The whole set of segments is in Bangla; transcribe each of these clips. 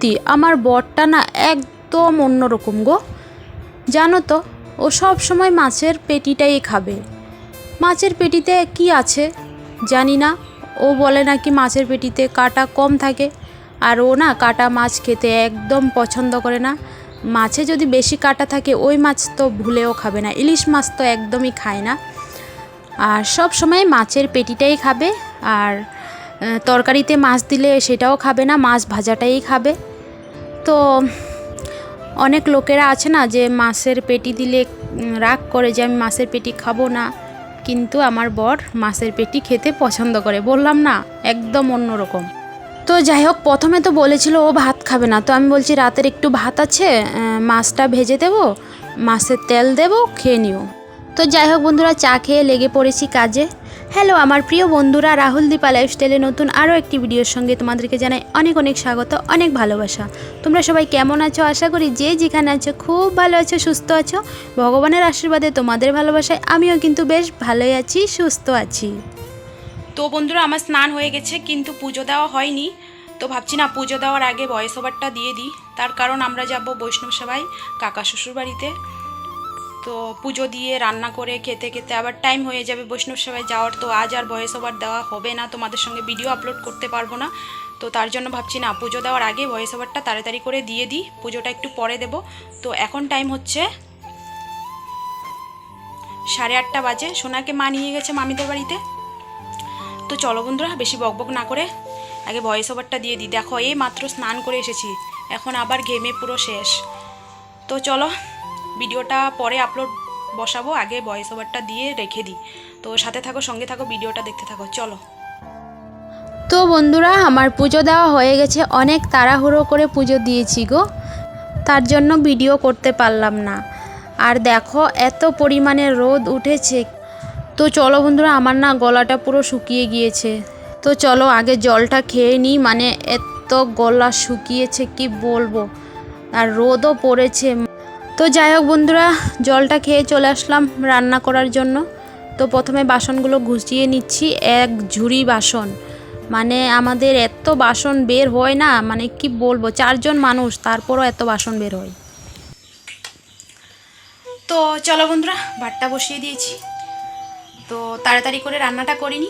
সত্যি আমার বরটা না একদম অন্যরকম গো। জানো তো, ও সব সময় মাছের পেটিটাই খাবে। মাছের পেটিতে কি আছে জানি না, ও বলে নাকি মাছের পেটিতে কাঁটা কম থাকে, আর ও না কাঁটা মাছ খেতে একদম পছন্দ করে না। মাছে যদি বেশি কাঁটা থাকে ওই মাছ তো ভুলেও খাবে না, ইলিশ মাছ তো একদমই খায় না। আর সব সময় মাছের পেটিটাই খাবে, আর তরকারিতে মাছ দিলে সেটাও খাবে না, মাছ ভাজাটাই খাবে। তো অনেক লোকেরা আছে না যে মাছের পেটি দিলে রাগ করে যে আমি মাছের পেটি খাবো না, কিন্তু আমার বর মাছের পেটি খেতে পছন্দ করে। বললাম না, একদম অন্যরকম। তো যাই হোক, প্রথমে তো বলেছিল ও ভাত খাবে না, তো আমি বলছি রাতের একটু ভাত আছে, মাছটা ভেজে দেবো, মাছের তেল দেবো, খেয়ে নিও। তো যাই হোক বন্ধুরা, চা খেয়ে লেগে পড়েছি কাজে। হ্যালো আমার প্রিয় বন্ধুরা, রাহুল দীপা লাইফস্টাইলে নতুন আরও একটি ভিডিওর সঙ্গে তোমাদেরকে জানাই অনেক অনেক স্বাগত, অনেক ভালোবাসা। তোমরা সবাই কেমন আছো? আশা করি যে যেখানে আছো খুব ভালো আছো, সুস্থ আছো। ভগবানের আশীর্বাদে তোমাদের ভালোবাসায় আমিও কিন্তু বেশ ভালোই আছি, সুস্থ আছি। তো বন্ধুরা, আমার স্নান হয়ে গেছে কিন্তু পুজো দেওয়া হয়নি। তো ভাবছি না পুজো দেওয়ার আগে ভয়েস ওভারটা দিয়ে দিই, তার কারণ আমরা যাব বৈষ্ণব সবাই কাকা শ্বশুর বাড়িতে। তো পুজো দিয়ে রান্না করে খেতে খেতে আবার টাইম হয়ে যাবে বৈষ্ণব সবাই যাওয়ার। তো আজ আর ভয়েস ওভার দেওয়া হবে না, তোমাদের সঙ্গে ভিডিও আপলোড করতে পারবো না। তো তার জন্য ভাবছি না পুজো দেওয়ার আগে ভয়েস ওভারটা তাড়াতাড়ি করে দিয়ে দিই, পুজোটা একটু পরে দেব। তো এখন টাইম হচ্ছে 8:30 বাজে, সোনাকে মা নিয়ে গেছে মামিদের বাড়িতে। তো চলো বন্ধুরা, বেশি বকবক না করে আগে ভয়েস ওভারটা দিয়ে দিই। দেখো এই মাত্র স্নান করে এসেছি, এখন আবার ঘেমে পুরো শেষ। তো চলো ভিডিওটা পরে আপলোড বসাবো, আগে ভয়েস ওভারটা দিয়ে রেখে দিই। তো সাথে থাকো, সঙ্গে থাকো, ভিডিওটা দেখতে থাকো, চলো। তো বন্ধুরা, আমার পুজো দেওয়া হয়ে গেছে, অনেক তাড়াহুড়ো করে পুজো দিয়েছি গো, তার জন্য ভিডিও করতে পারলাম না। আর দেখো এত পরিমাণে রোদ উঠেছে। তো চলো বন্ধুরা, আমার না গলাটা পুরো শুকিয়ে গিয়েছে। তো চলো আগে জলটা খেয়ে নিই, মানে এত গলা শুকিয়েছে কি বলবো, আর রোদও পড়েছে। তো যাই হোক বন্ধুরা, জলটা খেয়ে চলে আসলাম রান্না করার জন্য। তো প্রথমে বাসনগুলো গুছিয়ে নিচ্ছি, এক ঝুড়ি বাসন, মানে আমাদের এত বাসন বের হয় না, মানে কি বলবো, 4 জন মানুষ তারপরও এত বাসন বের হয়। তো চলো বন্ধুরা, ভাতটা বসিয়ে দিয়েছি। তো তাড়াতাড়ি করে রান্নাটা করিনি,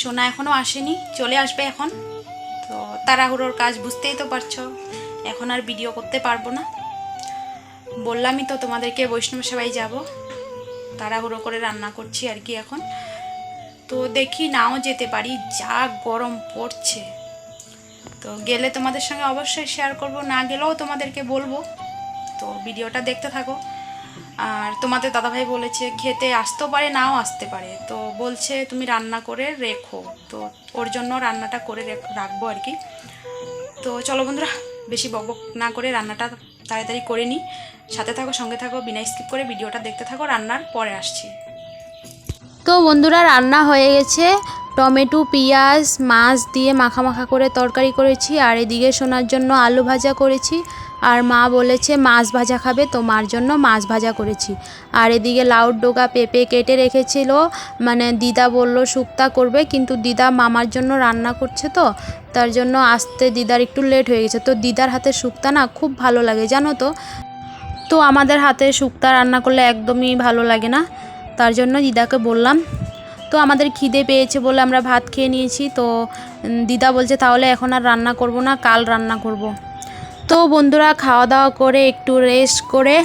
সোনা এখনও আসেনি, চলে আসবে এখন। তো তাড়াহুড়োর কাজ বুঝতেই তো পারছো, এখন আর ভিডিও করতে পারবো না। বললামই তো তোমাদেরকে বৈষ্ণব সেবায় যাব, তাড়াহুড়ো করে রান্না করছি আর কি এখন। তো দেখি নাও যেতে পারি, যা গরম পড়ছে। তো গেলে তোমাদের সঙ্গে অবশ্যই শেয়ার করব, না গেলেও তোমাদেরকে বলবো। তো ভিডিওটা দেখতে থাকো। আর তোমাদের দাদাভাই বলেছে খেতে আসতেও পারে, নাও আসতে পারে, তো বলছে তুমি রান্না করে রেখো, তো ওর জন্য রান্নাটা করে রাখবো আর কি। তো চলো বন্ধুরা, বেশি বকবক না করে রান্নাটা তাড়াতাড়ি করে নিই। সাথে থাকো, সঙ্গে থাকো, বিনা স্কিপ করে ভিডিওটা দেখতে থাকো, রান্নার পরে আসছি। তো বন্ধুরা, রান্না হয়ে গেছে, টমেটো পেঁয়াজ মাছ দিয়ে মাখা মাখা করে তরকারি করেছি, আর এদিকে সোনার জন্য আলু ভাজা করেছি, আর মা বলেছে মাছ ভাজা খাবে, তো মার জন্য মাছ ভাজা করেছি। আর এদিকে লাউর ডোকা পেঁপে কেটে রেখেছিল, মানে দিদা বলল শুক্তা করবে, কিন্তু দিদা মামার জন্য রান্না করছে, তো তার জন্য আসতে দিদার একটু লেট হয়ে গেছে। তো দিদার হাতে শুক্তা না খুব ভালো লাগে জানো তো। তো আমাদের হাতে শুক্তা রান্না করলে একদমই ভালো লাগে না, তার জন্য দিদাকে বললাম। তো আমাদের খিদে পেয়েছে বলে আমরা ভাত খেয়ে নিয়েছি। তো দিদা বলছে তাহলে এখন আর রান্না করব না, কাল রান্না করব। তো বন্ধুরা, খাওয়া দাওয়া করে একটু রেস্ট করে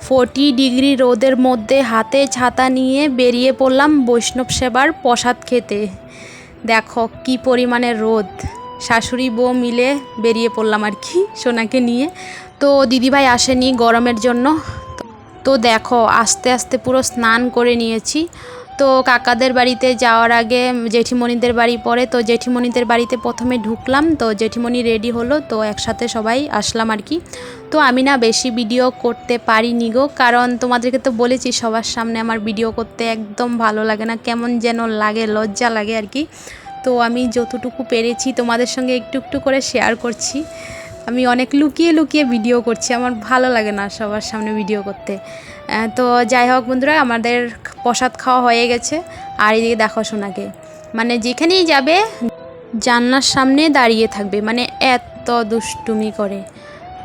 40 ডিগ্রি রোদের মধ্যে হাতে ছাতা নিয়ে বেরিয়ে পড়লাম বৈষ্ণব সেবার প্রসাদ খেতে। দেখো কি পরিমাণে রোদ, শাশুড়ি বউ মিলে বেরিয়ে পড়লাম আর কি সোনাকে নিয়ে। তো দিদিভাই আসেনি গরমের জন্য। তো দেখো আস্তে আস্তে পুরো স্নান করে নিয়েছি। তো কাকাদের বাড়িতে যাওয়ার আগে জেঠিমণিদের বাড়ি পড়ে, তো জেঠিমণিদের বাড়িতে প্রথমে ঢুকলাম। তো জেঠিমণি রেডি হলো, তো একসাথে সবাই আসলাম আর কি। তো আমি না বেশি ভিডিও করতে পারিনি গো, কারণ তোমাদেরকে তো বলেছি সবার সামনে আমার ভিডিও করতে একদম ভালো লাগে না, কেমন যেন লাগে, লজ্জা লাগে আর কি। তো আমি যতটুকু পেরেছি তোমাদের সঙ্গে একটু একটু করে শেয়ার করছি। আমি অনেক লুকিয়ে লুকিয়ে ভিডিও করছি, আমার ভালো লাগে না সবার সামনে ভিডিও করতে। তো যাই হোক বন্ধুরা, আমাদের প্রসাদ খাওয়া হয়ে গেছে। আর এদিকে দেখো সোনাকে, মানে যেখানেই যাবে জানলার সামনে দাঁড়িয়ে থাকবে, মানে এত কত দুষ্টুমি করে।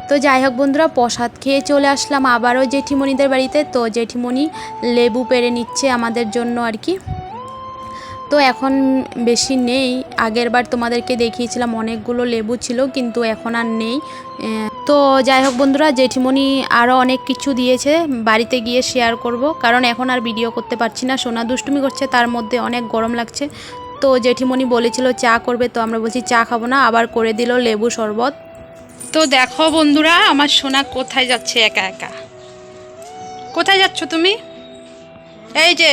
তো যাই হোক বন্ধুরা, প্রসাদ খেয়ে চলে আসলাম আবারও জেঠিমণিদের বাড়িতে। তো জেঠিমণি লেবু পেড়ে নিচ্ছে আমাদের জন্য আর কি। তো এখন বেশি নেই, আগের বার তোমাদেরকে দেখিয়েছিলাম অনেকগুলো লেবু ছিল, কিন্তু এখন আর নেই। তো যাই হোক বন্ধুরা, জেঠিমণি আরও অনেক কিছু দিয়েছে, বাড়িতে গিয়ে শেয়ার করব, কারণ এখন আর ভিডিও করতে পারছি না। সোনা দুষ্টুমি করছে, তার মধ্যে অনেক গরম লাগছে। তো জেঠিমণি বলেছিল চা করবে, তো আমরা বলছি চা খাবো না, আবার করে দিল লেবু শরবত। তো দেখো বন্ধুরা, আমার সোনা কোথায় যাচ্ছে একা একা। কোথায় যাচ্ছ তুমি? এই যে,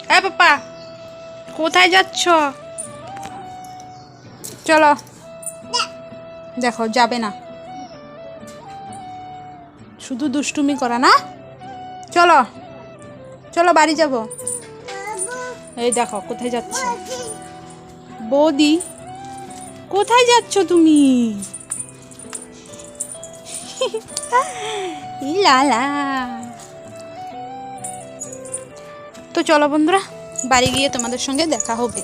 হ্যাঁ পাপা, কোথায় যাচ্ছ? চলো। দেখো, যাবে না, শুধু দুষ্টুমি করা না। চলো চলো, বাড়ি যাব। এই দেখো কোথায় যাচ্ছে। বৌদি, কোথায় যাচ্ছ তুমি? লালা। তো চলো বন্ধুরা, বাড়ি গিয়ে তোমাদের সঙ্গে দেখা হবে।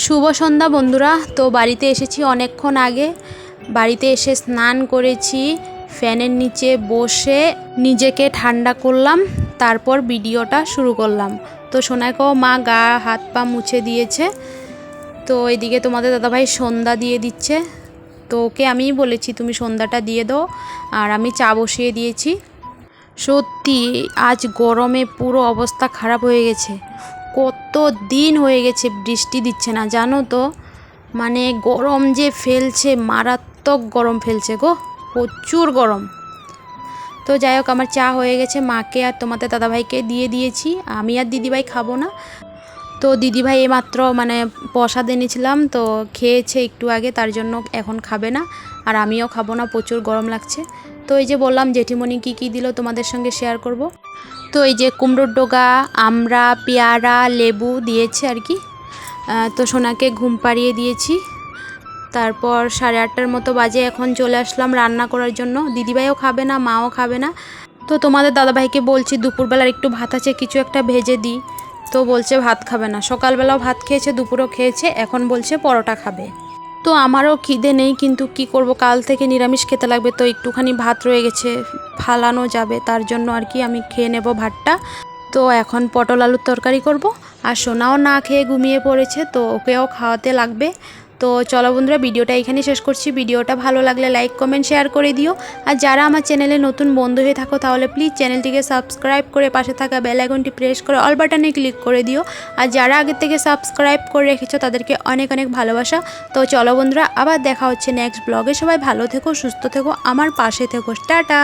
শুভ সন্ধ্যা বন্ধুরা। তো বাড়িতে এসেছি অনেকক্ষণ আগে, বাড়িতে এসে স্নান করেছি, ফ্যানের নিচে বসে নিজেকে ঠান্ডা করলাম, তারপর ভিডিওটা শুরু করলাম। তো সোনাইকেও মা গা হাত পা মুছে দিয়েছে। তো এদিকে তোমাদের দাদাভাই সন্ধ্যা দিয়ে দিচ্ছে। তো ওকে আমিই বলেছি তুমি সন্ধ্যাটা দিয়ে দাও, আর আমি চা বসিয়ে দিয়েছি। সত্যি আজ গরমে পুরো অবস্থা খারাপ হয়ে গেছে। কত দিন হয়ে গেছে বৃষ্টি দিচ্ছে না, জানো তো। মানে গরম যে ফেলছে, মারাত্মক গরম ফেলছে গো, প্রচুর গরম। তো যাই হোক, আমার চা হয়ে গেছে, মাকে আর তোমাদের দাদাভাইকে দিয়ে দিয়েছি। আমি আর দিদিভাই খাবো না। তো দিদিভাই এইমাত্র মানে প্রসাদ এনেছিলাম, তো খেয়েছে একটু আগে, তার জন্য এখন খাবে না, আর আমিও খাবো না, প্রচুর গরম লাগছে। তো এই যে বললাম জেঠিমণি কী কী দিল তোমাদের সঙ্গে শেয়ার করব। তো এই যে কুমড়োর ডগা, আমড়া, পেয়ারা, লেবু দিয়েছে আর কি। তো সোনাকে ঘুম পাড়িয়ে দিয়েছি। তারপর 8:30টার মতো বাজে, এখন চলে আসলাম রান্না করার জন্য। দিদিভাইও খাবে না, মাও খাবে না। তো তোমাদের দাদাভাইকে বলছি দুপুরবেলার একটু ভাত আছে, কিছু একটা ভেজে দিই। তো বলছে ভাত খাবে না। সকালবেলাও ভাত খেয়েছে, দুপুরেও খেয়েছে, এখন বলছে পরোটা খাবে। তো আমারও খিদে নেই, কিন্তু কি করব, কাল থেকে নিরামিষ খেতে লাগবে। তো একটুখানি ভাত রয়ে গেছে, ফালানো যাবে, তার জন্য আর কি আমি খেয়ে নেব ভাতটা। তো এখন পটল আলুর তরকারি করব, আর সোনাও না খেয়ে ঘুমিয়ে পড়েছে, তো ওকেও খাওয়াতে লাগবে। তো চলো বন্ধুরা, ভিডিওটা এখানে শেষ করছি। ভিডিওটা ভালো লাগলে লাইক কমেন্ট শেয়ার করে দিও, আর যারা আমার চ্যানেলে নতুন বন্ধু হয়ে থাকো তাহলে প্লিজ চ্যানেলটিকে সাবস্ক্রাইব করে পাশে থাকা বেল আইকনটি প্রেস করে অল বাটনে ক্লিক করে দিও। আর যারা আগে থেকে সাবস্ক্রাইব করে রেখেছো তাদেরকে অনেক অনেক ভালোবাসা। তো চলো বন্ধুরা, আবার দেখা হচ্ছে নেক্সট ব্লগে। সবাই ভালো থেকো, সুস্থ থেকো, আমার পাশে থেকো। টাটা।